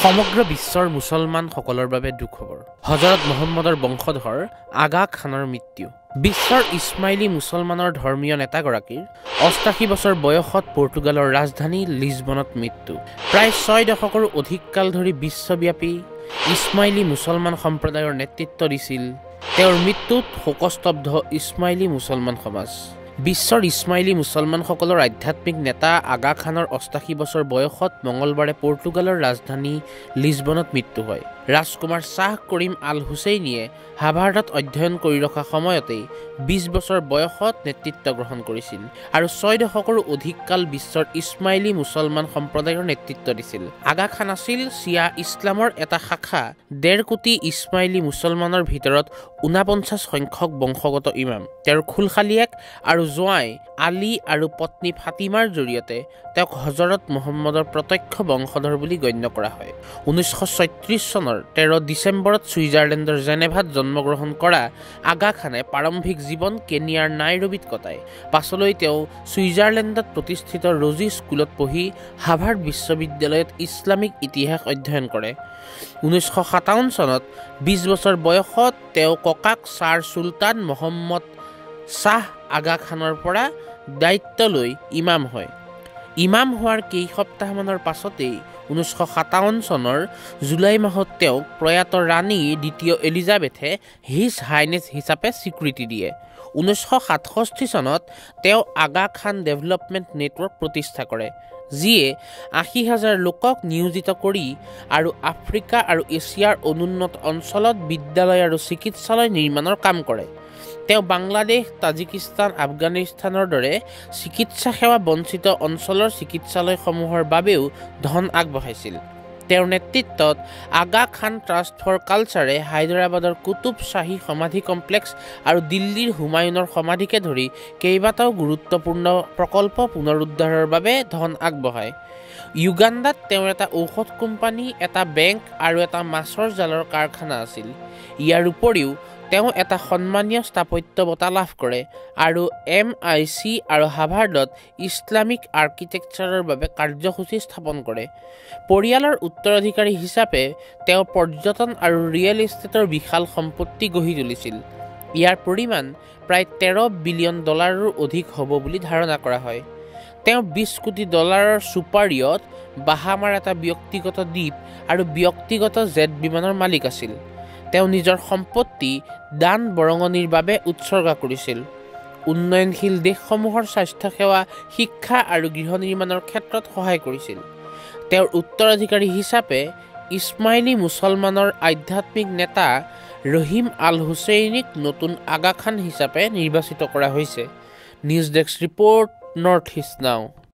সমগ্ৰ বিশ্বৰ মুছলমানসকলৰ বাবে দুখবৰ। হজৰত মহম্মদৰ বংশধৰ আগা খানৰ মৃত্যু। বিশ্বৰ ইছমাইলী মুছলমানৰ ধৰ্মীয় নেতাগৰাকীৰ ৮৮ বছৰ বয়সত পৰ্তুগালৰ ৰাজধানী লিছবনত মৃত্যু। প্ৰায় ৬ দশকৰো অধিক কাল ধৰি বিশ্বব্যাপী ইছমাইলী মুছলমান সম্প্ৰদায়ৰ নেতৃত্ব দিছিল। তেওঁৰ মৃত্যুত শোকস্তব্ধ ইছমাইলী মুছলমান সমাজ। বিশ্বৰ ইছমাইলী মুছলমানসকলৰ আধ্যাত্মিক নেতা আগা খানৰ ৮৮ বছৰ বয়সত মঙলবাৰে পৰ্তুগালৰ ৰাজধানী লিছবনত মৃত্যু হয়। ৰাজকুমাৰ শ্বাহ কৰিম আল হুছেইনীয়ে হাভাৰ্ডত অধ্যয়ন কৰি ৰখা সময়তেই ২০ বছৰ বয়সত নেতৃত্ব গ্ৰহণ কৰিছিল আৰু ৬ দশকৰো অধিক কাল বিশ্বৰ ইছমাইলী মুছলমান সম্প্ৰদায়ৰ নেতৃত্ব দিছিল। আগা খান আছিল চিয়া ইছলামৰ এটা শাখা। ১.৫ কোটি ইছমাইলী মুছলমানৰ ভিতৰত ৪৯ সংখ্যক বংশগত ইমাম। তেওঁৰ খুলখালিয়েক আৰু জোঁৱাই আলী আৰু পত্নী ফাতিমাৰ জৰিয়তে তেওঁক হজৰত মহম্মদৰ প্ৰত্যক্ষ বংশধৰ বুলি গণ্য কৰা হয়। ১৯৩৬ চনৰ ১৩ ডিচেম্বৰত ছুইজাৰলেণ্ডৰ জেনেভাত জন্মগ্ৰহণ কৰা আগা খানে প্ৰাৰম্ভিক জীৱন কেনিয়াৰ নাইৰোবিত কটায়। পাছলৈ তেওঁ ছুইজাৰলেণ্ডত প্ৰতিষ্ঠিত ৰজি স্কুলত পঢ়ি হাভাৰ্ড বিশ্ববিদ্যালয়ত ইছলামিক ইতিহাস অধ্যয়ন কৰে। ১৯৫৭ চনত ২০ বছৰ বয়সত তেওঁ ককাক ছাৰ চুলতান মহম্মদ শ্বাহ আগা খানৰ পৰা দায়িত্ব লৈ ইমাম হয়। ইমাম হোৱাৰ কেইসপ্তাহমানৰ পাছতেই ১৯৫৭ চনৰ জুলাই মাহত তেওঁক প্ৰয়াত ৰাণী দ্বিতীয় এলিজাবেথে হিজ হাইনেছ হিচাপে স্বীকৃতি দিয়ে। ১৯৬৭ চনত তেওঁ আগা খান ডেভেলপমেণ্ট নেটৱৰ্ক প্ৰতিষ্ঠা কৰে, যিয়ে ৮০,০০০ লোকক নিয়োজিত কৰি আৰু আফ্ৰিকা আৰু এছিয়াৰ অনুন্নত অঞ্চলত বিদ্যালয় আৰু চিকিৎসালয় নিৰ্মাণৰ কাম কৰে। তেওঁ বাংলাদেশ, তাজিকিস্তান, আফগানিস্তানৰ দৰে চিকিৎসা সেৱা বঞ্চিত অঞ্চলৰ চিকিৎসালয়সমূহৰ বাবেও ধন আগবঢ়াইছিল। তেওঁৰ নেতৃত্বত আগা খান ট্ৰাষ্ট ফৰ কালচাৰে হায়দৰাবাদৰ কুতুব শ্বাহী সমাধি কমপ্লেক্স আৰু দিল্লীৰ হুমায়ুনৰ সমাধিকে ধৰি কেইবাটাও গুৰুত্বপূৰ্ণ প্ৰকল্প পুনৰুদ্ধাৰৰ বাবে ধন আগবঢ়ায়। ইউগাণ্ডাত তেওঁৰ এটা ঔষধ কোম্পানী, এটা বেংক আৰু এটা মাছৰ জালৰ কাৰখানা আছিল। ইয়াৰ উপৰিও তেওঁ এটা সন্মানীয় স্থাপত্য বঁটা লাভ কৰে আৰু MIC আৰু হাভাৰ্ডত ইছলামিক আৰ্কিটেক্সাৰৰ বাবে কাৰ্যসূচী স্থাপন কৰে। পৰিয়ালৰ উত্তৰাধিকাৰী হিচাপে তেওঁ পৰ্যটন আৰু ৰিয়েল এষ্টেটৰ বিশাল সম্পত্তি গঢ়ি তুলিছিল। ইয়াৰ পৰিমাণ প্ৰায় $13 বিলিয়ন অধিক হ'ব বুলি ধাৰণা কৰা হয়। তেওঁ $20 কোটি চুপাৰ য়ট, বাহামাৰ এটা ব্যক্তিগত দ্বীপ আৰু ব্যক্তিগত জেট বিমানৰ মালিক আছিল। তেওঁ নিজৰ সম্পত্তি দান বৰঙণিৰ বাবে উৎসৰ্গা কৰিছিল। উন্নয়নশীল দেশসমূহৰ স্বাস্থ্যসেৱা, শিক্ষা আৰু গৃহ নিৰ্মাণৰ ক্ষেত্ৰত সহায় কৰিছিল। তেওঁৰ উত্তৰাধিকাৰী হিচাপে ইছমাইলী মুছলমানৰ আধ্যাত্মিক নেতা ৰহিম আল হুছেইনীক নতুন আগা খান হিচাপে নিৰ্বাচিত কৰা হৈছে। News desk report, north east নাও।